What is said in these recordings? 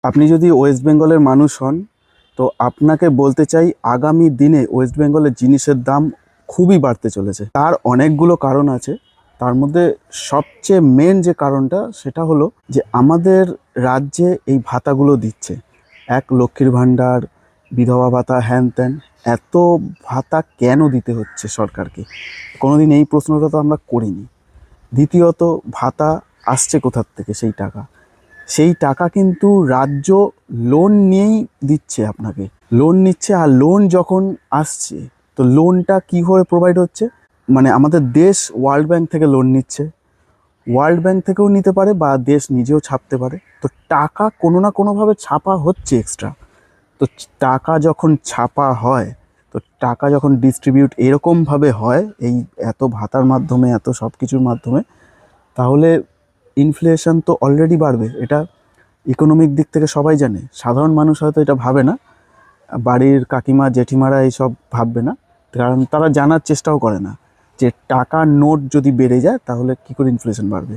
আপনি যদি ওয়েস্ট বেঙ্গলের মানুষ হন তো আপনাকে বলতে চাই আগামী দিনে ওয়েস্ট বেঙ্গলের জিনিসের দাম খুবই বাড়তে চলেছে। তার অনেকগুলো কারণ আছে। তার মধ্যে সবচেয়ে মেন যে কারণটা সেটা হলো যে আমাদের রাজ্যে এই ভাতাগুলো দিচ্ছে, এক লক্ষ্মীর ভাণ্ডার, বিধবা ভাতা, হ্যান ত্যান, এত ভাতা কেন দিতে হচ্ছে সরকারকে? কোনোদিন এই প্রশ্নটা তো আমরা করিনি। দ্বিতীয়ত, ভাতা আসছে কোথার থেকে? সেই টাকা কিন্তু রাজ্য লোন নিয়েই দিচ্ছে আপনাকে, লোন নিচ্ছে। আর লোন যখন আসছে তো লোনটা কীভাবে প্রোভাইড হচ্ছে? মানে আমাদের দেশ ওয়ার্ল্ড ব্যাংক থেকে লোন নিচ্ছে, ওয়ার্ল্ড ব্যাংক থেকেও নিতে পারে বা দেশ নিজেও ছাপতে পারে। তো টাকা কোনো না কোনোভাবে ছাপা হচ্ছে এক্সট্রা। তো টাকা যখন ছাপা হয়, তো টাকা যখন ডিস্ট্রিবিউট এরকমভাবে হয়, এই এত ভাতার মাধ্যমে, এত সব কিছুর মাধ্যমে, তাহলে ইনফ্লেশন তো অলরেডি বাড়বে। এটা ইকোনমিক দিক থেকে সবাই জানে, সাধারণ মানুষ হয়তো এটা ভাবে না, বাড়ির কাকিমা জেঠিমারা এইসব ভাববে না, কারণ তারা জানার চেষ্টাও করে না যে টাকার নোট যদি বেড়ে যায় তাহলে কী করে ইনফ্লেশন বাড়বে।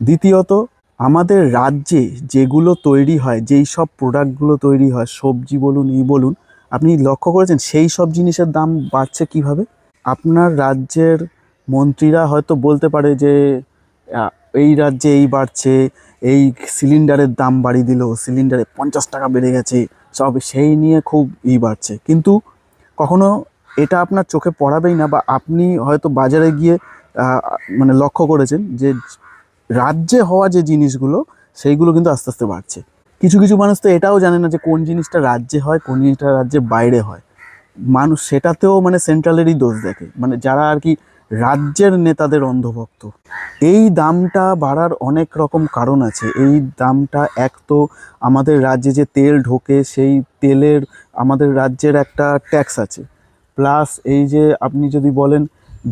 দ্বিতীয়ত, আমাদের রাজ্যে যেগুলো তৈরি হয়, যেই সব প্রোডাক্টগুলো তৈরি হয়, সবজি বলুন, বলুন, আপনি লক্ষ্য করেছেন সেই সব জিনিসের দাম বাড়ছে কিভাবে? আপনার রাজ্যের মন্ত্রীরা হয়তো বলতে পারে যে এই রাজ্যে এই বাড়ছে, এই সিলিন্ডারের দাম বাড়িয়ে দিল, সিলিন্ডারে 50 টাকা বেড়ে গেছে, সব সেই নিয়ে খুব বাড়ছে। কিন্তু কখনো এটা আপনার চোখে পড়াবেই না, বা আপনি হয়তো বাজারে গিয়ে মানে লক্ষ্য করেছেন যে রাজ্যে হওয়া যে জিনিসগুলো সেইগুলো কিন্তু আস্তে আস্তে বাড়ছে। কিছু কিছু মানুষ তো এটাও জানে না যে কোন জিনিসটা রাজ্যে হয়, কোন জিনিসটা রাজ্যের বাইরে হয়। মানুষ সেটাতেও মানে সেন্ট্রালেরই দোষ দেখে, মানে যারা আর কি রাজ্যের নেতাদের অন্ধভক্ত। এই দামটা বাড়ার অনেক রকম কারণ আছে। এই দামটা, এক তো আমাদের রাজ্যে যে তেল ঢোকে সেই তেলের আমাদের রাজ্যের একটা ট্যাক্স আছে, প্লাস এই যে আপনি যদি বলেন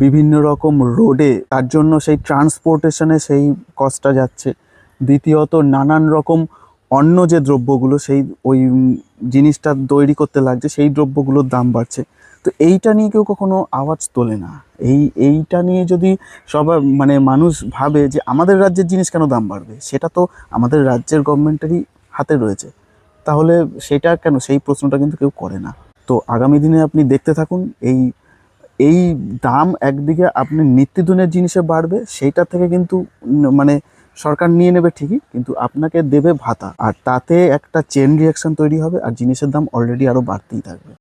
বিভিন্ন রকম রোডে, তার জন্য সেই ট্রান্সপোর্টেশনে সেই কস্টটা যাচ্ছে। দ্বিতীয়ত, নানান রকম অন্য যে দ্রব্যগুলো সেই ওই জিনিসটা তৈরি করতে লাগছে, সেই দ্রব্যগুলোর দাম বাড়ছে। তো এইটা নিয়ে কেউ কখনো আওয়াজ তোলে না। এইটা নিয়ে যদি সবার মানে মানুষ ভাবে যে আমাদের রাজ্যের জিনিস কেন দাম বাড়বে, সেটা তো আমাদের রাজ্যের গভর্নমেন্টেরই হাতে রয়েছে, তাহলে সেটা কেন, সেই প্রশ্নটা কিন্তু কেউ করে না। তো আগামী দিনে আপনি দেখতে থাকুন, এই এই দাম একদিকে আপনি নিত্যদিনের জিনিসে বাড়বে, সেইটা থেকে কিন্তু মানে সরকার নিয়ে নেবে ঠিকই, কিন্তু আপনাকে দেবে ভাতা, আর তাতে একটা চেন রিয়াকশন তৈরি হবে, আর জিনিসের দাম অলরেডি আরও বাড়তেই থাকবে।